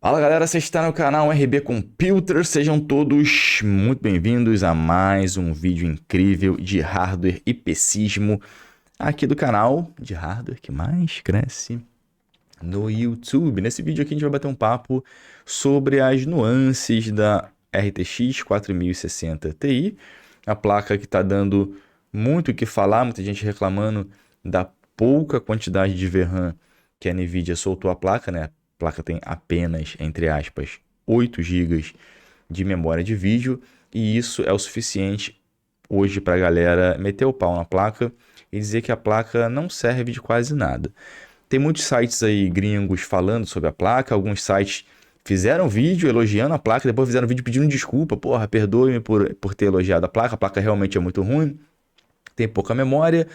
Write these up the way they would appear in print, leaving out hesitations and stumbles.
Fala galera, você está no canal RB Computer, sejam todos muito bem-vindos a mais um vídeo incrível de hardware e PCismo aqui do canal de hardware que mais cresce no YouTube. Nesse vídeo aqui a gente vai bater um papo sobre as nuances da RTX 4060 Ti, a placa que está dando muito o que falar, muita gente reclamando da pouca quantidade de VRAM que a Nvidia soltou a placa, né? A placa tem apenas, entre aspas, 8 GB de memória de vídeo e isso é o suficiente hoje para a galera meter o pau na placa e dizer que a placa não serve de quase nada. Tem muitos sites aí gringos falando sobre a placa, alguns sites fizeram vídeo elogiando a placa, depois fizeram vídeo pedindo desculpa, porra, perdoe-me por ter elogiado a placa realmente é muito ruim, tem pouca memória.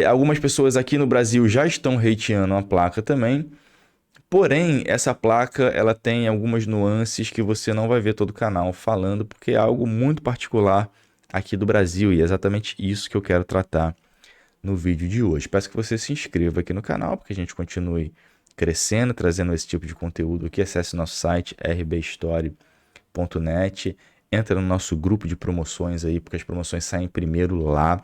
Algumas pessoas aqui no Brasil já estão hateando a placa também. Porém, essa placa ela tem algumas nuances que você não vai ver todo o canal falando, porque é algo muito particular aqui do Brasil e é exatamente isso que eu quero tratar no vídeo de hoje. Peço que você se inscreva aqui no canal, para que a gente continue crescendo, trazendo esse tipo de conteúdo aqui. Acesse nosso site rbstory.net, entra no nosso grupo de promoções aí, porque as promoções saem primeiro lá.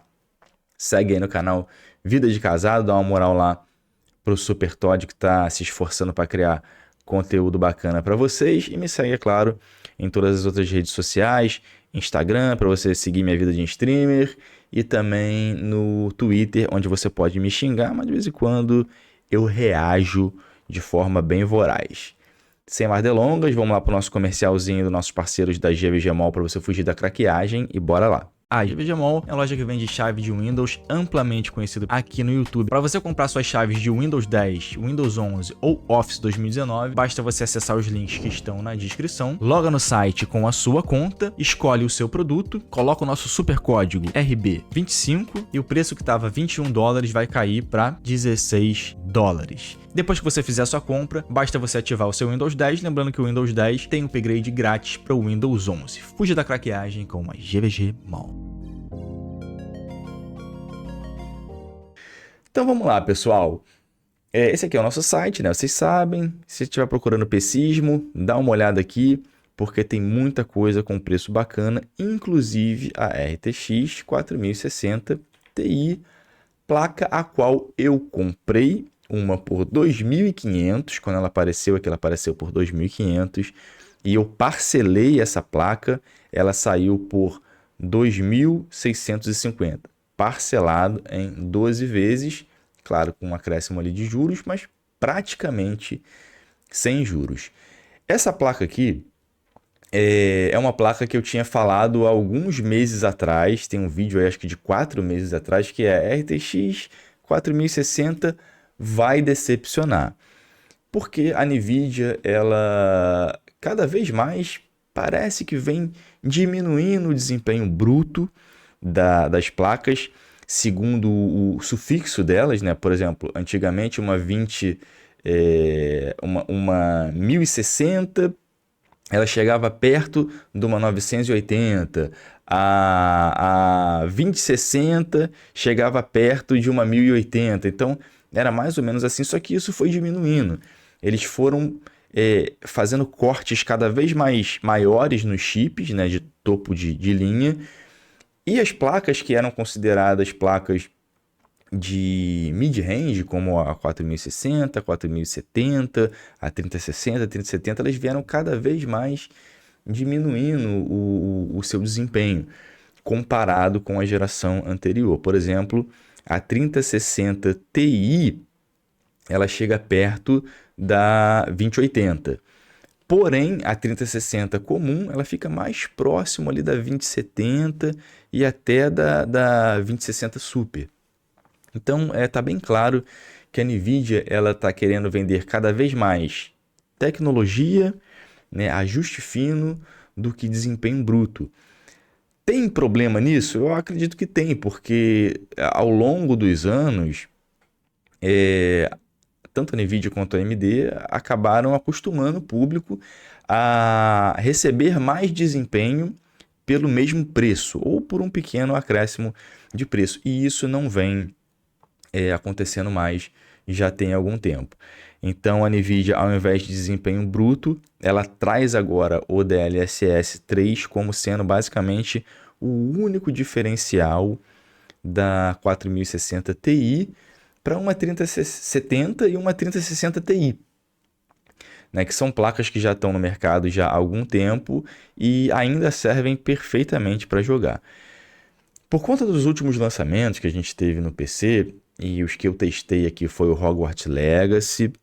Segue aí no canal Vida de Casado, dá uma moral lá pro Super Todd que está se esforçando para criar conteúdo bacana para vocês. E me segue, é claro, em todas as outras redes sociais, Instagram, para você seguir minha vida de streamer, e também no Twitter, onde você pode me xingar, mas de vez em quando eu reajo de forma bem voraz. Sem mais delongas, vamos lá para o nosso comercialzinho dos nossos parceiros da GVG Mall para você fugir da craqueagem e bora lá. A GVG Mall é uma loja que vende chave de Windows, amplamente conhecido aqui no YouTube. Para você comprar suas chaves de Windows 10, Windows 11 ou Office 2019, basta você acessar os links que estão na descrição, loga no site com a sua conta, escolhe o seu produto, coloca o nosso super código RB25 e o preço que estava $21 vai cair para $16. Depois que você fizer a sua compra, basta você ativar o seu Windows 10, lembrando que o Windows 10 tem upgrade grátis para o Windows 11. Fuja da craqueagem com a GVG Mall. Então vamos lá, pessoal. Esse aqui é o nosso site, né? Vocês sabem. Se estiver procurando PCismo, dá uma olhada aqui, porque tem muita coisa com preço bacana, inclusive a RTX 4060 Ti, placa a qual eu comprei uma por 2.500, quando ela apareceu aqui, ela apareceu por 2.500, e eu parcelei essa placa, ela saiu por 2.650, parcelado em 12 vezes, claro, com um acréscimo ali de juros, mas praticamente sem juros. Essa placa aqui é uma placa que eu tinha falado há alguns meses atrás, tem um vídeo aí, acho que de 4 meses atrás, que é RTX 4060 vai decepcionar. Porque a Nvidia, ela cada vez mais parece que vem diminuindo o desempenho bruto das placas, segundo o sufixo delas, né? Por exemplo, antigamente uma 20, uma 1060, ela chegava perto de uma 980, a 2060 chegava perto de uma 1080, então era mais ou menos assim, só que isso foi diminuindo. Eles foram fazendo cortes cada vez mais maiores nos chips, né, de topo de linha, e as placas que eram consideradas placas de mid-range, como a 4060, 4070, a 3060, a 3070, elas vieram cada vez mais diminuindo o seu desempenho comparado com a geração anterior. Por exemplo, a 3060 Ti, ela chega perto da 2080. Porém, a 3060 comum, ela fica mais próximo ali da 2070 e até da 2060 Super. Então, tá bem claro que a Nvidia ela está querendo vender cada vez mais tecnologia, né, ajuste fino, do que desempenho bruto. Tem problema nisso? Eu acredito que tem, porque ao longo dos anos, tanto a Nvidia quanto a AMD acabaram acostumando o público a receber mais desempenho pelo mesmo preço, ou por um pequeno acréscimo de preço. E isso não vem acontecendo mais já tem algum tempo. Então a NVIDIA, ao invés de desempenho bruto, ela traz agora o DLSS 3 como sendo basicamente o único diferencial da 4060 Ti para uma 3070 e uma 3060 Ti. Né, que são placas que já estão no mercado já há algum tempo e ainda servem perfeitamente para jogar. Por conta dos últimos lançamentos que a gente teve no PC, e os que eu testei aqui foi o Hogwarts Legacy,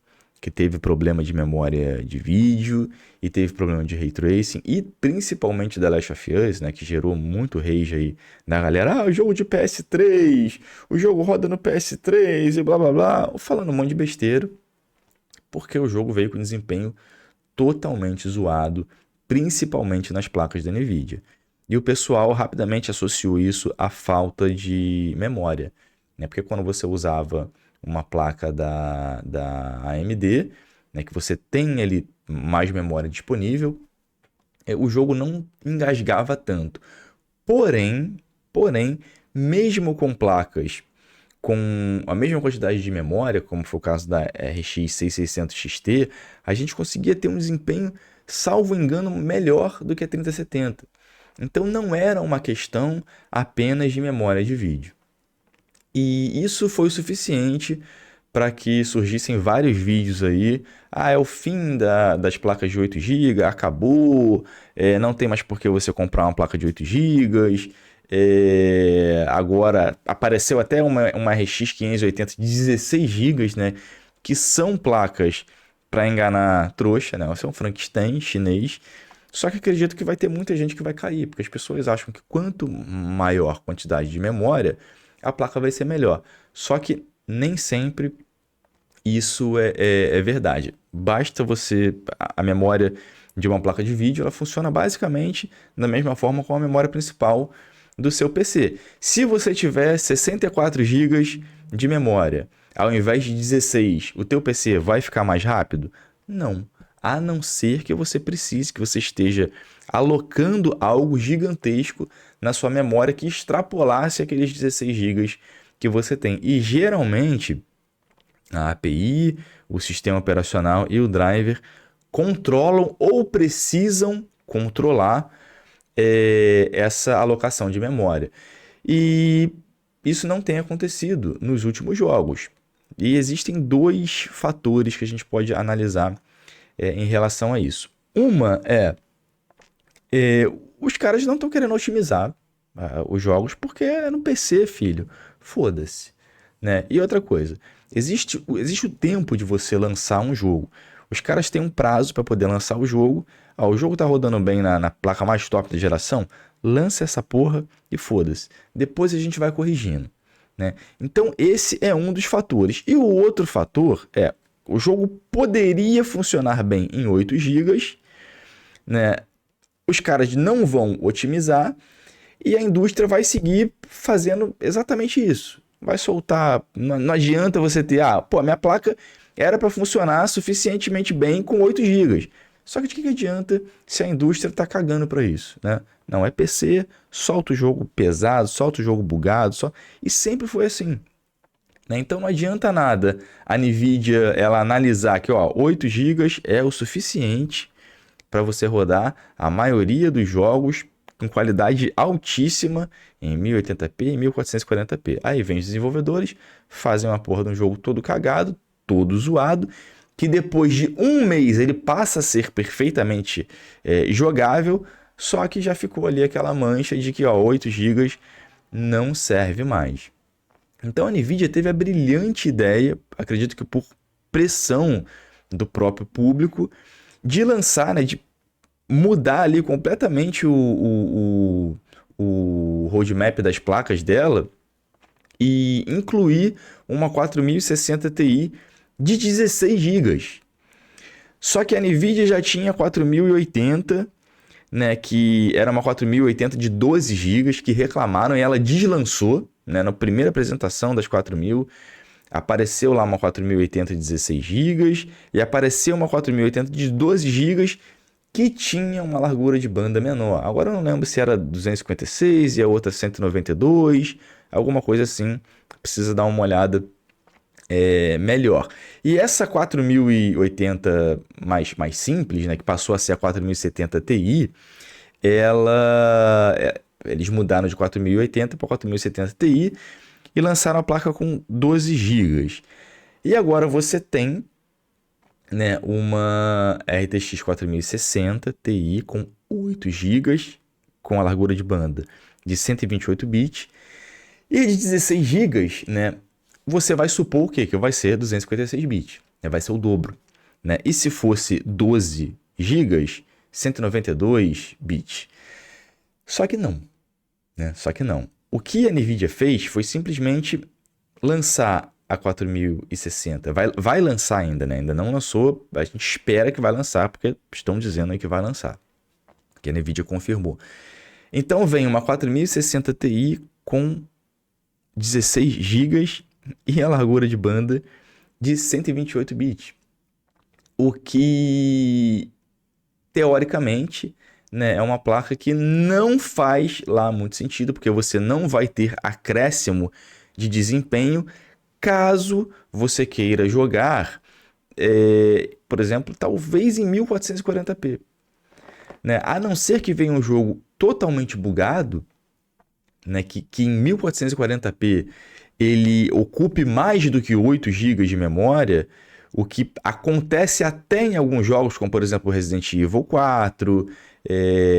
que teve problema de memória de vídeo e teve problema de Ray Tracing, e principalmente The Last of Us, né, que gerou muito rage aí na galera. O jogo de PS3, o jogo roda no PS3 e blá blá blá, falando um monte de besteira, porque o jogo veio com desempenho totalmente zoado, principalmente nas placas da NVIDIA. E o pessoal rapidamente associou isso à falta de memória, né? Porque quando você usava uma placa da AMD, né, que você tem ali mais memória disponível, o jogo não engasgava tanto. Porém, mesmo com placas com a mesma quantidade de memória, como foi o caso da RX 6600 XT, a gente conseguia ter um desempenho, salvo engano, melhor do que a 3070. Então não era uma questão apenas de memória de vídeo. E isso foi o suficiente para que surgissem vários vídeos aí. É o fim das placas de 8 GB, acabou, não tem mais por que você comprar uma placa de 8 GB. Agora apareceu até uma RX 580 de 16 GB, né? Que são placas para enganar trouxa, né? Esse é um Frankenstein chinês. Só que acredito que vai ter muita gente que vai cair, porque as pessoas acham que quanto maior quantidade de memória, a placa vai ser melhor. Só que nem sempre isso é verdade. Basta você... A memória de uma placa de vídeo, ela funciona basicamente da mesma forma com a memória principal do seu PC. Se você tiver 64 GB de memória, ao invés de 16, o teu PC vai ficar mais rápido? Não. A não ser que você precise, que você esteja alocando algo gigantesco na sua memória que extrapolasse aqueles 16 GB que você tem. E geralmente a API, o sistema operacional e o driver controlam ou precisam controlar essa alocação de memória. E isso não tem acontecido nos últimos jogos. E existem dois fatores que a gente pode analisar em relação a isso. Uma os caras não estão querendo otimizar os jogos porque é no PC, filho. Foda-se. Né? E outra coisa, existe o tempo de você lançar um jogo. Os caras têm um prazo para poder lançar o jogo. O jogo tá rodando bem na placa mais top da geração, lança essa porra e foda-se. Depois a gente vai corrigindo. Né? Então esse é um dos fatores. E o outro fator o jogo poderia funcionar bem em 8 GB, né? Os caras não vão otimizar e a indústria vai seguir fazendo exatamente isso. Vai soltar, não adianta você ter, a minha placa era para funcionar suficientemente bem com 8 GB. Só que de que adianta se a indústria está cagando para isso, né? Não é PC, solta o jogo pesado, solta o jogo bugado, e sempre foi assim. Né? Então não adianta nada a NVIDIA ela analisar que 8 GB é o suficiente para você rodar a maioria dos jogos com qualidade altíssima em 1080p e 1440p. Aí vem os desenvolvedores, fazem uma porra de um jogo todo cagado, todo zoado, que depois de um mês ele passa a ser perfeitamente jogável, só que já ficou ali aquela mancha de que 8 GB não serve mais. Então a NVIDIA teve a brilhante ideia, acredito que por pressão do próprio público, de lançar, né, de mudar ali completamente o roadmap das placas dela e incluir uma 4060 Ti de 16 GB. Só que a NVIDIA já tinha 4080, né, que era uma 4080 de 12 GB, que reclamaram e ela deslançou, né, na primeira apresentação das 4000, apareceu lá uma 4080 de 16 GB e apareceu uma 4080 de 12 GB que tinha uma largura de banda menor. Agora eu não lembro se era 256 e a outra 192, alguma coisa assim. Precisa dar uma olhada melhor. E essa 4080 mais simples, né, que passou a ser a 4070 Ti, eles mudaram de 4080 para 4070 Ti e lançaram a placa com 12 GB. E agora você tem, né, uma RTX 4060 Ti com 8 GB, com a largura de banda de 128 bits, e de 16 GB, né, você vai supor o quê? Que vai ser 256 bits, né, vai ser o dobro, né? E se fosse 12 GB, 192 bits. Só que não, né? Só que não. O que a NVIDIA fez foi simplesmente lançar a 4060. Vai lançar ainda, né? Ainda não lançou, a gente espera que vai lançar, porque estão dizendo aí que vai lançar, que a NVIDIA confirmou. Então vem uma 4060 Ti com 16 GB e a largura de banda de 128 bits. O que, teoricamente, né, é uma placa que não faz lá muito sentido, porque você não vai ter acréscimo de desempenho caso você queira jogar, por exemplo, talvez em 1440p. Né? A não ser que venha um jogo totalmente bugado, né, que em 1440p ele ocupe mais do que 8 GB de memória, o que acontece até em alguns jogos, como por exemplo Resident Evil 4,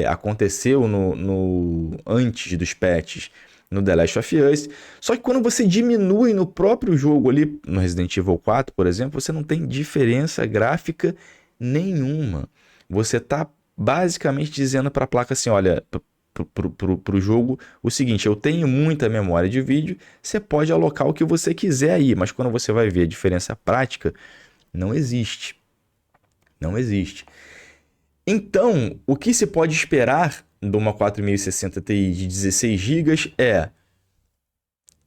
aconteceu antes dos patches no The Last of Us. Só que quando você diminui no próprio jogo ali, no Resident Evil 4, por exemplo, você não tem diferença gráfica nenhuma. Você está basicamente dizendo para a placa assim, olha, para o jogo o seguinte: eu tenho muita memória de vídeo, você pode alocar o que você quiser aí, mas quando você vai ver a diferença prática, não existe. Não existe. Então, o que se pode esperar de uma 4060 Ti de 16 GB é,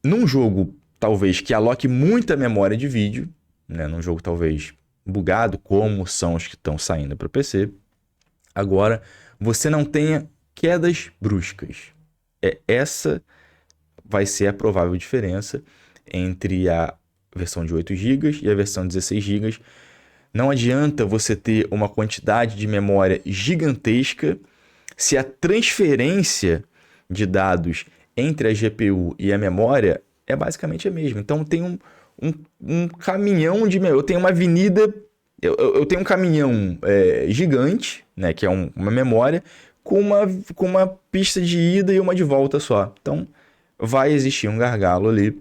num jogo talvez que aloque muita memória de vídeo, né, num jogo talvez bugado, como são os que estão saindo para o PC, agora você não tenha quedas bruscas. Essa vai ser a provável diferença entre a versão de 8 GB e a versão de 16 GB. Não adianta você ter uma quantidade de memória gigantesca se a transferência de dados entre a GPU e a memória é basicamente a mesma. Então tem um caminhão de... Eu tenho uma avenida... Eu tenho um caminhão gigante, né, que é uma memória, com uma pista de ida e uma de volta só. Então, vai existir um gargalo ali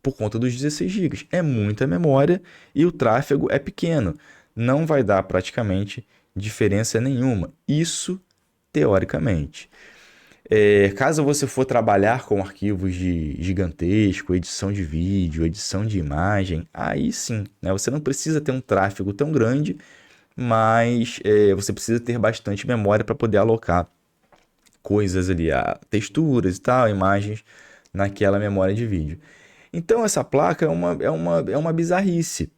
por conta dos 16 GB. É muita memória e o tráfego é pequeno. Não vai dar praticamente diferença nenhuma. Isso, teoricamente. Caso você for trabalhar com arquivos gigantesco, edição de vídeo, edição de imagem, aí sim, né? Você não precisa ter um tráfego tão grande, mas você precisa ter bastante memória para poder alocar coisas ali, texturas e tal, imagens naquela memória de vídeo. Então essa placa é uma bizarrice,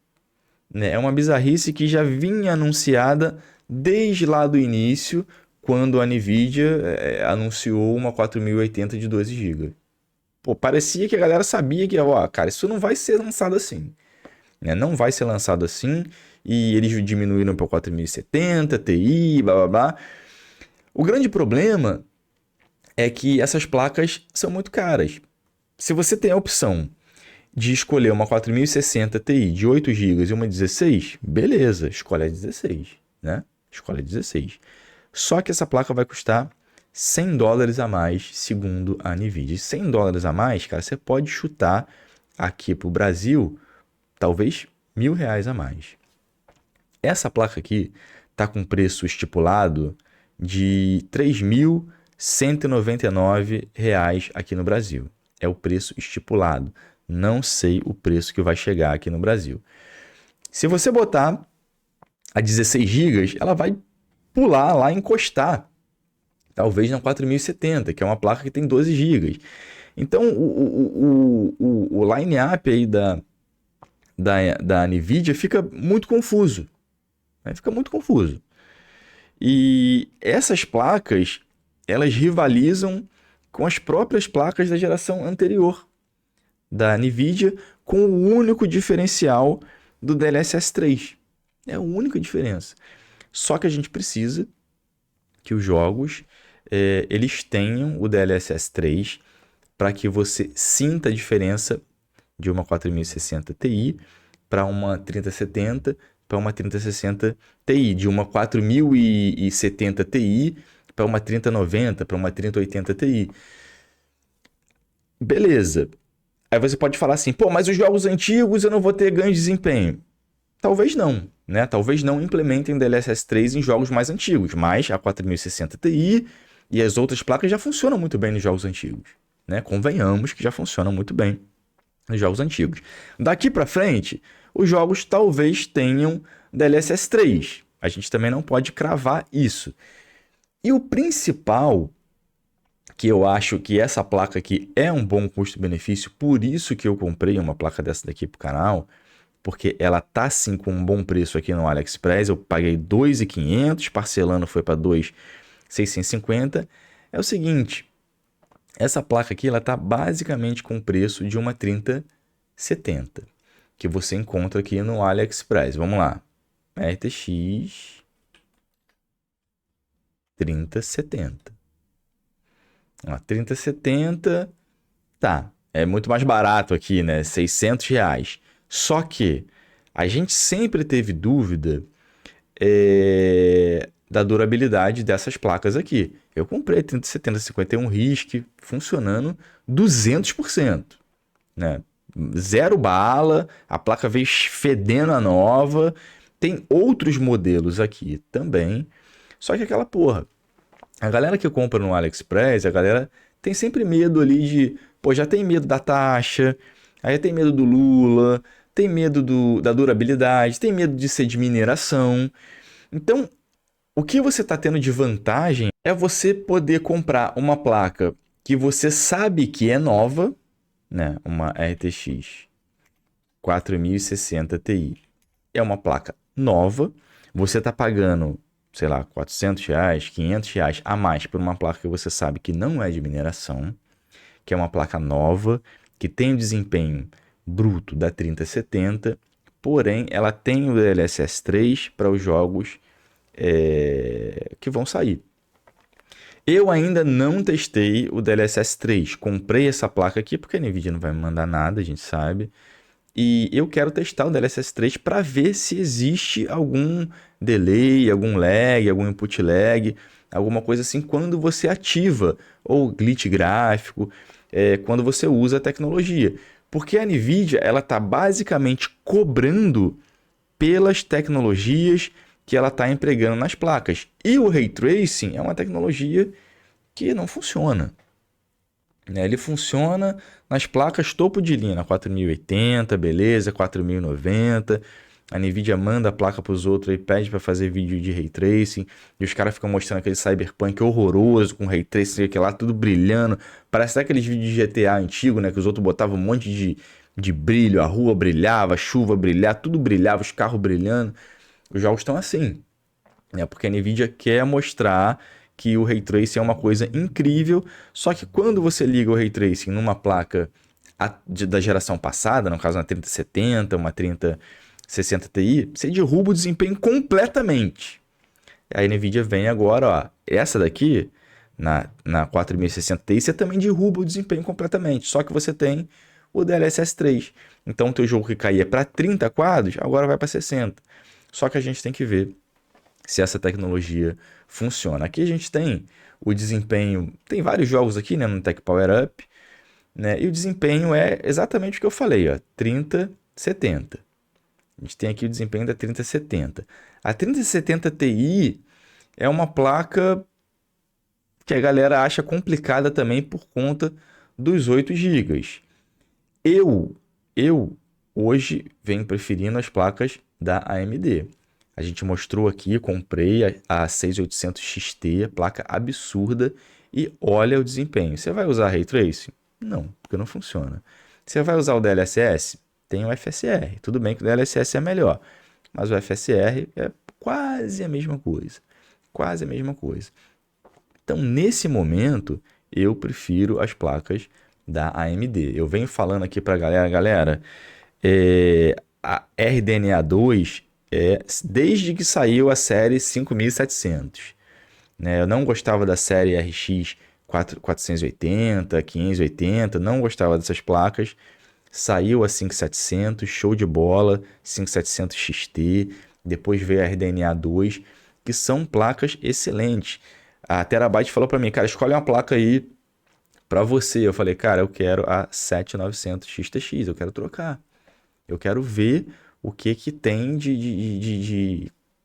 né? É uma bizarrice que já vinha anunciada desde lá do início, quando a NVIDIA anunciou uma 4080 de 12 GB. Pô, parecia que a galera sabia que, ó, cara, isso não vai ser lançado assim, né? Não vai ser lançado assim, e eles diminuíram para 4070, Ti, blá blá blá. O grande problema é que essas placas são muito caras. Se você tem a opção de escolher uma 4060 Ti de 8 GB e uma 16, beleza, escolhe a 16, né? Escolhe a 16. Só que essa placa vai custar $100 a mais, segundo a NVIDIA. $100 a mais, cara, você pode chutar aqui para o Brasil, talvez R$1.000 a mais. Essa placa aqui está com preço estipulado de R$ 3.199 aqui no Brasil. É o preço estipulado. Não sei o preço que vai chegar aqui no Brasil. Se você botar a 16 GB, ela vai pular lá e encostar, talvez na 4070, que é uma placa que tem 12 GB. Então, o line-up aí da NVIDIA fica muito confuso. Né? Fica muito confuso. E essas placas, elas rivalizam com as próprias placas da geração anterior. da NVIDIA com o único diferencial do DLSS 3. É a única diferença. Só que a gente precisa que os jogos eles tenham o DLSS 3 para que você sinta a diferença de uma 4060 Ti para uma 3070 para uma 3060 Ti, de uma 4070 Ti para uma 3090, para uma 3080 Ti. Beleza. Aí você pode falar assim, pô, mas os jogos antigos eu não vou ter ganho de desempenho. Talvez não, né? Talvez não implementem DLSS 3 em jogos mais antigos, mas a 4060 Ti e as outras placas já funcionam muito bem nos jogos antigos, né? Convenhamos que já funcionam muito bem nos jogos antigos. Daqui para frente, os jogos talvez tenham DLSS 3. A gente também não pode cravar isso. E o principal, que eu acho que essa placa aqui é um bom custo-benefício, por isso que eu comprei uma placa dessa daqui pro canal, porque ela tá sim com um bom preço aqui no AliExpress, eu paguei 2.500, parcelando foi para 2.650. É o seguinte, essa placa aqui ela tá basicamente com o preço de uma 3070, que você encontra aqui no AliExpress. Vamos lá, RTX 3070. Ó, 3070, tá, é muito mais barato aqui, né? R$600. Só que a gente sempre teve dúvida da durabilidade dessas placas aqui. Eu comprei 3070 51 RISC funcionando 200%, né? Zero bala, a placa veio fedendo a nova. Tem outros modelos aqui também, só que aquela porra, a galera que compra no AliExpress, a galera tem sempre medo ali de, pô, já tem medo da taxa, aí tem medo do Lula, tem medo da durabilidade, tem medo de ser de mineração. Então, o que você está tendo de vantagem é você poder comprar uma placa que você sabe que é nova, né? Uma RTX 4060 Ti. É uma placa nova, você está pagando, sei lá, R$400, R$500 a mais por uma placa que você sabe que não é de mineração, que é uma placa nova, que tem o desempenho bruto da 3070, porém ela tem o DLSS 3 para os jogos que vão sair. Eu ainda não testei o DLSS 3, comprei essa placa aqui porque a NVIDIA não vai me mandar nada, a gente sabe. E eu quero testar o DLSS 3 para ver se existe algum delay, algum lag, algum input lag, alguma coisa assim, quando você ativa, ou glitch gráfico, quando você usa a tecnologia. Porque a NVIDIA está basicamente cobrando pelas tecnologias que ela está empregando nas placas. E o Ray Tracing é uma tecnologia que não funciona. Ele funciona nas placas topo de linha, na 4080, beleza, 4090. A NVIDIA manda a placa para os outros e pede para fazer vídeo de Ray Tracing. E os caras ficam mostrando aquele Cyberpunk horroroso, com Ray Tracing, aquele lá tudo brilhando. Parece até aqueles vídeos de GTA antigo, né? Que os outros botavam um monte de brilho, a rua brilhava, a chuva brilhava, tudo brilhava, os carros brilhando. Os jogos estão assim, né? Porque a NVIDIA quer mostrar que o Ray Tracing é uma coisa incrível, só que quando você liga o Ray Tracing numa placa da geração passada, no caso uma 3070, uma 3060 Ti, você derruba o desempenho completamente. A NVIDIA vem agora, ó, essa daqui, na 4060 Ti, você também derruba o desempenho completamente, só que você tem o DLSS 3. Então o teu jogo que caía para 30 quadros, agora vai para 60. Só que a gente tem que ver se essa tecnologia funciona. Aqui a gente tem o desempenho, tem vários jogos aqui, né, no Tech Power Up, né, e o desempenho é exatamente o que eu falei, ó, 3070. A gente tem aqui o desempenho da 3070. A 3070 Ti é uma placa que a galera acha complicada também por conta dos 8 GB. Eu hoje venho preferindo as placas da AMD. A gente mostrou aqui, comprei a 6800 XT, placa absurda, e olha o desempenho. Você vai usar Ray Tracing? Não, porque não funciona. Você vai usar o DLSS? Tem o FSR. Tudo bem que o DLSS é melhor, mas o FSR é quase a mesma coisa. Quase a mesma coisa. Então, nesse momento, eu prefiro as placas da AMD. Eu venho falando aqui pra galera, a RDNA 2 desde que saiu a série 5700, né? Eu não gostava da série RX 480, 580, não gostava dessas placas. Saiu a 5700, show de bola, 5700 XT, depois veio a RDNA 2, que são placas excelentes. A Terabyte falou para mim, cara, escolhe uma placa aí para você. Eu falei, cara, eu quero a 7900 XTX, eu quero trocar. Eu quero ver o que que tem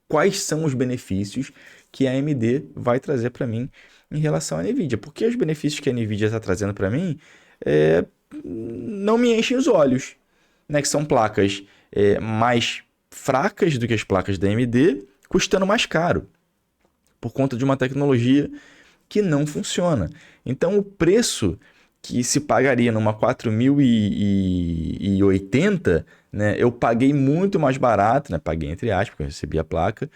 quais são os benefícios que a AMD vai trazer para mim em relação à Nvidia. Porque os benefícios que a Nvidia está trazendo para mim não me enchem os olhos, né? Que são placas mais fracas do que as placas da AMD, custando mais caro, por conta de uma tecnologia que não funciona. Então, o preço que se pagaria numa 4080, né, eu paguei muito mais barato, né, paguei entre aspas, porque eu recebi a placa,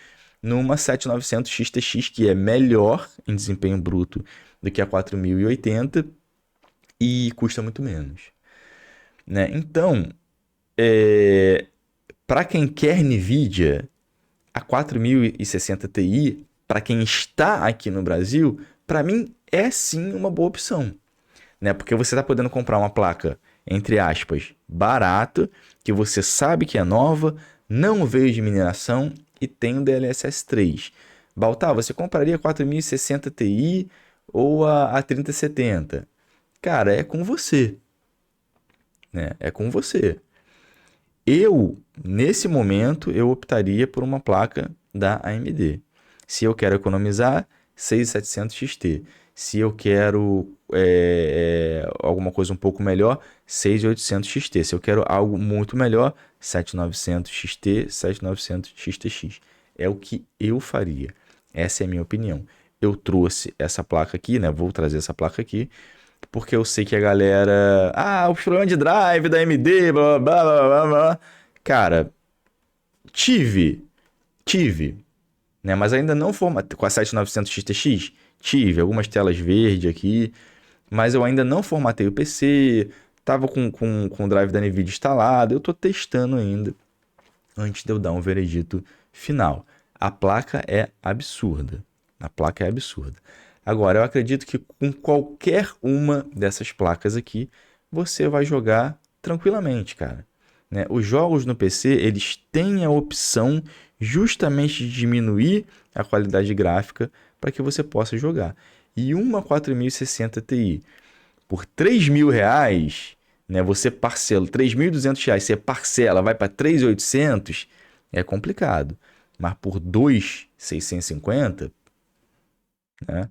numa 7900 XTX, que é melhor em desempenho bruto do que a 4080 e custa muito menos, né? Então, para quem quer NVIDIA, a 4060 Ti, para quem está aqui no Brasil, para mim é sim uma boa opção, né? Porque você está podendo comprar uma placa, entre aspas, barata, que você sabe que é nova, não veio de mineração e tem o DLSS 3. Baltar, você compraria a 4060 Ti ou a 3070? Cara, é com você, né? É com você. Nesse momento, eu optaria por uma placa da AMD. Se eu quero economizar, 6700 XT. Se eu quero alguma coisa um pouco melhor, 6800 XT. Se eu quero algo muito melhor, 7900 XT, 7900 XTX. É o que eu faria. Essa é a minha opinião. Eu trouxe essa placa aqui, né? Vou trazer essa placa aqui, porque eu sei que a galera... o problema de drive da AMD, blá, blá, blá, blá, blá. Cara, tive, né? Mas ainda não formatei... Com a 7900 XTX, tive algumas telas verdes aqui, mas eu ainda não formatei o PC, tava com o drive da NVIDIA instalado, eu tô testando ainda, antes de eu dar um veredito final. A placa é absurda. A placa é absurda. Agora, eu acredito que com qualquer uma dessas placas aqui, você vai jogar tranquilamente, cara, né? Os jogos no PC, eles têm a opção justamente de diminuir a qualidade gráfica para que você possa jogar. E uma 4060 Ti por R$ 3.000, né? Você parcela R$ 3.200, você parcela, vai para 3.800, é complicado. Mas por 2.650, né?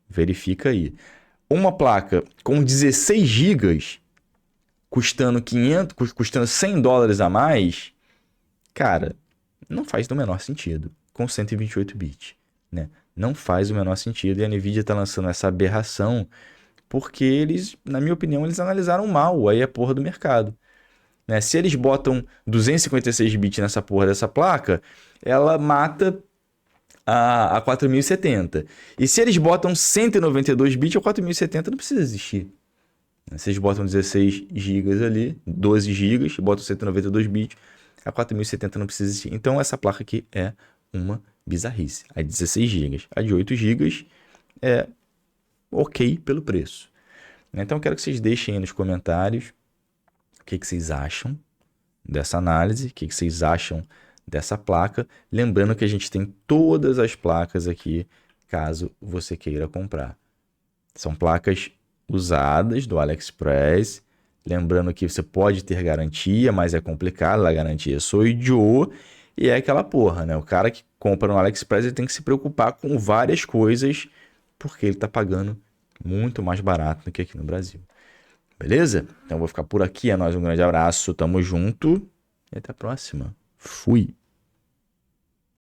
Verifica aí. Uma placa com 16 GB custando custando $100 a mais, cara, não faz o menor sentido com 128 bits, né? Não faz o menor sentido, e a Nvidia está lançando essa aberração porque eles, na minha opinião, eles analisaram mal aí a porra do mercado, né? Se eles botam 256 bits nessa porra dessa placa, ela mata a 4070. E se eles botam 192 bits, a 4070 não precisa existir. Se eles botam 16 GB ali, 12 GB, botam 192 bits, a 4070 não precisa existir. Então essa placa aqui é uma bizarrice. A de 16 GB, a de 8 GB é ok pelo preço. Então eu quero que vocês deixem aí nos comentários o que vocês acham dessa análise, o que vocês acham dessa placa. Lembrando que a gente tem todas as placas aqui, caso você queira comprar. São placas usadas do AliExpress. Lembrando que você pode ter garantia, mas é complicado, a garantia sou idiota. E é aquela porra, né? O cara que compra no AliExpress, ele tem que se preocupar com várias coisas, porque ele tá pagando muito mais barato do que aqui no Brasil. Beleza? Então eu vou ficar por aqui. É nóis, um grande abraço, tamo junto e até a próxima. Fui!